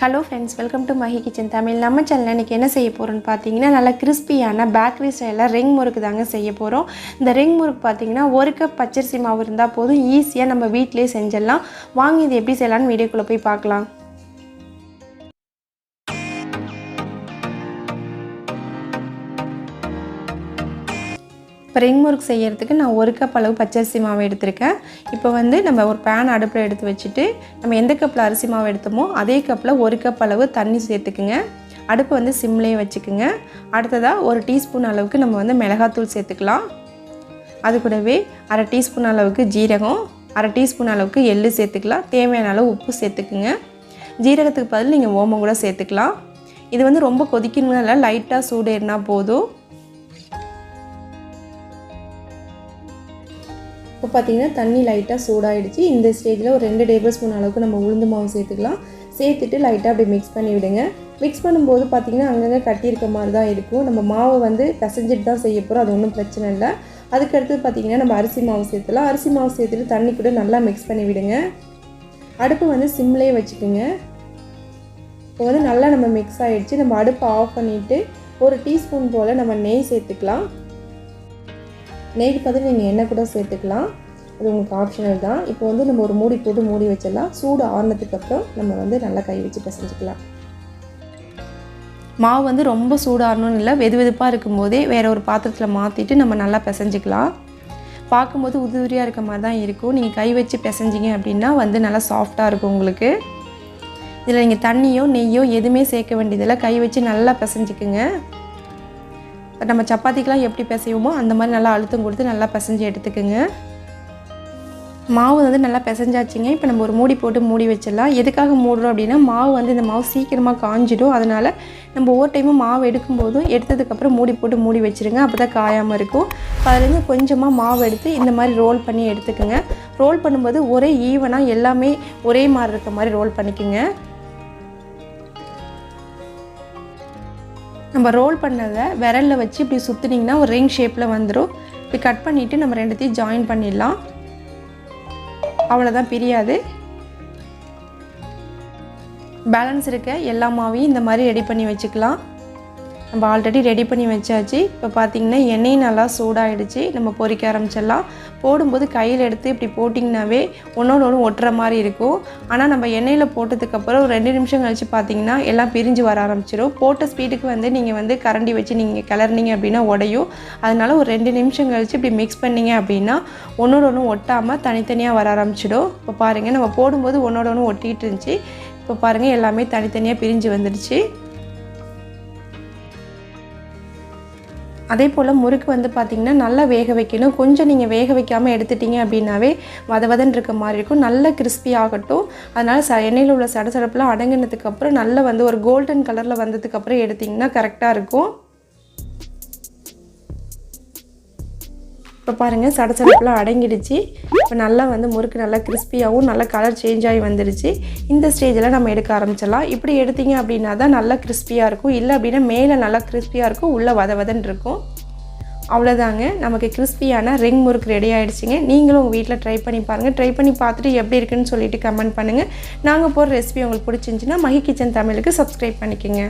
Hello friends, welcome to Mahi Kitchen Tamil. நம்ம சேனல்ல இன்னைக்கு என்ன செய்ய போறோம்னு பாத்தீங்கன்னா நல்ல கிறிஸ்பியான பேக்கரி ஸ்டைல்ல ரிங் முறுக்கு தாங்க செய்ய போறோம். இந்த ரிங் முறுக்கு பாத்தீங்கன்னா 1 கப் பச்சரிசி மாவு இருந்தா போதும் ஈஸியா நம்ம வீட்லயே செஞ்சிடலாம். வாங்க இது எப்படி செய்யலாம்னு வீடியோக்குள்ள போய் பார்க்கலாம். ரிங் முறுக்கு செய்யறதுக்கு நான் 1 கப் அளவு பச்சரிசி மாவு எடுத்துர்க்கேன். இப்போ வந்து நம்ம ஒரு pan அடுப்புல எடுத்து வச்சிட்டு நம்ம எந்த கப்ல அரிசி மாவு எடுத்தோமோ அதே கப்ல 1 கப் அளவு தண்ணி சேர்த்துக்குங்க. அடுப்பு வந்து சிம்லயே வச்சுக்குங்க. அடுத்ததா 1 டீஸ்பூன் அளவுக்கு நம்ம வந்து மிளகாய் தூள் சேர்த்துக்கலாம். அது கூடவே 1/2 டீஸ்பூன் அளவுக்கு ஜீரகம், 1/2 டீஸ்பூன் அளவுக்கு எள்ளு சேர்த்துக்கலாம். தேவையான அளவு உப்பு சேர்த்துக்குங்க. ஜீரகத்துக்கு பதிலா நீங்க ஓமம் கூட சேர்த்துக்கலாம். இது வந்து ரொம்ப கொதிக்கணும்னு இல்ல, லைட்டா சூடு ஏறினா போதும். இப்போ பாத்தீங்கன்னா தண்ணி லைட்டா சூடாயிடுச்சு. இந்த ஸ்டேஜ்ல ஒரு 2 டேபிள்ஸ்பூன் அளவுக்கு நம்ம உளுந்து மாவு சேர்த்துக்கலாம். சேர்த்துட்டு லைட்டா அப்படியே மிக்ஸ் பண்ணி விடுங்க. மிக்ஸ் பண்ணும்போது பாத்தீங்கன்னா அங்கங்க கட்டி இருக்க மாதிரி தான் இருக்கும். நம்ம மாவு வந்து பிசைஞ்சிட்டு தான் செய்ய போறோம். அது ஒன்றும் பிரச்சனை இல்லை. அதுக்கு அடுத்து பாத்தீங்கன்னா நம்ம அரிசி மாவு சேர்த்துலாம். அரிசி மாவு சேர்த்துட்டு தண்ணி கூட நல்லா மிக்ஸ் பண்ணி விடுங்க. அடுப்பு வந்து சிம்லயே வச்சுக்கோங்க. இப்போ வந்து நல்லா நம்ம மிக்ஸ் ஆயிடுச்சு. நம்ம அடுப்பை ஆஃப் பண்ணிட்டு 1 டீஸ்பூன் போல நம்ம நெய் சேர்த்துக்கலாம். நெய்க்கு பதில் நீங்கள் எண்ணெய் கூட சேர்த்துக்கலாம். அது உங்களுக்கு ஆப்ஷனல் தான். இப்போ வந்து நம்ம ஒரு மூடி போட்டு மூடி வச்சிடலாம். சூடு ஆறுனதுக்கப்புறம் நம்ம வந்து நல்லா கை வச்சு பிசைஞ்சிக்கலாம். மாவு வந்து ரொம்ப சூடாகணும்னு இல்லை, வெது வெதுப்பாக இருக்கும்போதே வேறு ஒரு பாத்திரத்தில் மாற்றிட்டு நம்ம நல்லா பிசைஞ்சிக்கலாம். பார்க்கும்போது உதிரியாக இருக்க மாதிரி தான் இருக்கும். நீங்கள் கை வச்சு பிசைஞ்சிங்க அப்படின்னா வந்து நல்லா சாஃப்டாக இருக்கும் உங்களுக்கு. இதில் நீங்கள் தண்ணியோ நெய்யோ எதுவுமே சேர்க்க வேண்டியதில்லை. கை வச்சு நல்லா பிசைஞ்சிக்குங்க. நம்ம சப்பாத்திக்கெலாம் எப்படி பிசைவோமோ அந்த மாதிரி நல்லா அழுத்தம் கொடுத்து நல்லா பிசைஞ்சு எடுத்துக்குங்க. மாவு வந்து நல்லா பிசைஞ்சாச்சுங்க. இப்போ நம்ம ஒரு மூடி போட்டு மூடி வச்சிடலாம். எதுக்காக மூடுறோம் அப்படின்னா மாவு வந்து இந்த மாவு சீக்கிரமாக காஞ்சிடும். அதனால் நம்ம ஒவ்வொரு டைமும் மாவு எடுக்கும்போதும் எடுத்ததுக்கப்புறம் மூடி போட்டு மூடி வச்சுருங்க. அப்போ தான் காயாமல் இருக்கும். அதுலேருந்து கொஞ்சமாக மாவு எடுத்து இந்த மாதிரி ரோல் பண்ணி எடுத்துக்கோங்க. ரோல் பண்ணும்போது ஒரே ஈவனாக எல்லாமே ஒரே மாதிரி இருக்க மாதிரி ரோல் பண்ணிக்கோங்க. நம்ம ரோல் பண்ணதை விரலில் வச்சு இப்படி சுற்றுனிங்கன்னா ஒரு ரிங் ஷேப்பில் வந்துடும். இப்படி கட் பண்ணிவிட்டு நம்ம ரெண்டுத்தையும் ஜாயின் பண்ணிடலாம். அவ்வளோதான், பிரியாது. பேலன்ஸ் இருக்க எல்லா மாவையும் இந்த மாதிரி ரெடி பண்ணி வச்சுக்கலாம். நம்ம ஆல்ரெடி ரெடி பண்ணி வச்சாச்சு. இப்போ பார்த்திங்கன்னா எண்ணெய் நல்லா சூடாகிடுச்சு. நம்ம பொரிக்க ஆரம்பிச்சிடலாம். போடும்போது கையில் எடுத்து இப்படி போட்டிங்கனாவே ஒன்றோடு ஒன்று ஒட்டுற மாதிரி இருக்கும். ஆனால் நம்ம எண்ணெயில் போட்டதுக்கப்புறம் ஒரு 2 நிமிஷம் கழித்து பார்த்திங்கன்னா எல்லாம் பிரிஞ்சு வர ஆரம்பிச்சிடும். போட்ட ஸ்பீடுக்கு வந்து நீங்கள் வந்து கரண்டி வச்சு நீங்கள் கிளறினீங்க அப்படின்னா உடையும். அதனால் ஒரு 2 நிமிஷம் கழித்து இப்படி மிக்ஸ் பண்ணிங்க அப்படின்னா ஒன்றோடு ஒன்று ஒட்டாமல் தனித்தனியாக வர ஆரம்பிச்சிடும். இப்போ பாருங்கள், நம்ம போடும்போது ஒன்றோட ஒன்று ஒட்டிகிட்டு இருந்துச்சு. இப்போ பாருங்கள் எல்லாமே தனித்தனியாக பிரிஞ்சு வந்துடுச்சு. அதே போல் முறுக்கு வந்து பார்த்திங்கன்னா நல்லா வேக வைக்கணும். கொஞ்சம் நீங்கள் வேக வைக்காமல் எடுத்துட்டிங்க அப்படின்னாவே வதவதன்னு இருக்க மாதிரி இருக்கும். நல்ல கிறிஸ்பி ஆகட்டும். அதனால் எண்ணெயில் உள்ள சடசடப்புலாம் அடங்கினதுக்கப்புறம் நல்லா வந்து ஒரு கோல்டன் கலரில் வந்ததுக்கப்புறம் எடுத்திங்கன்னா கரெக்டாக இருக்கும். இப்போ பாருங்கள் சடசடப்புலாம் அடங்கிடுச்சு. இப்போ நல்லா வந்து முறுக்கு நல்லா கிறிஸ்பியாகவும் நல்லா கலர் சேஞ்ச் ஆகி வந்துடுச்சு. இந்த ஸ்டேஜில் நம்ம எடுக்க ஆரம்பிச்சிடலாம். இப்படி எடுத்திங்க அப்படின்னா தான் நல்லா கிறிஸ்பியாக இருக்கும். இல்லை அப்படின்னா மேலே நல்லா கிறிஸ்பியாக இருக்கும், உள்ளே வதவதன்னு இருக்கும். அவ்வளோதாங்க, நமக்கு கிறிஸ்பியான ரிங் முறுக்கு ரெடி ஆகிடுச்சிங்க. நீங்களும் உங்கள் வீட்டில் ட்ரை பண்ணி பாருங்கள். ட்ரை பண்ணி பார்த்துட்டு எப்படி இருக்குன்னு சொல்லிட்டு கமெண்ட் பண்ணுங்கள். நாங்கள் போகிற ரெசிபி உங்களுக்கு பிடிச்சிருந்துச்சின்னா மஹி கிச்சன் தமிழுக்கு சப்ஸ்கிரைப் பண்ணிக்கோங்க.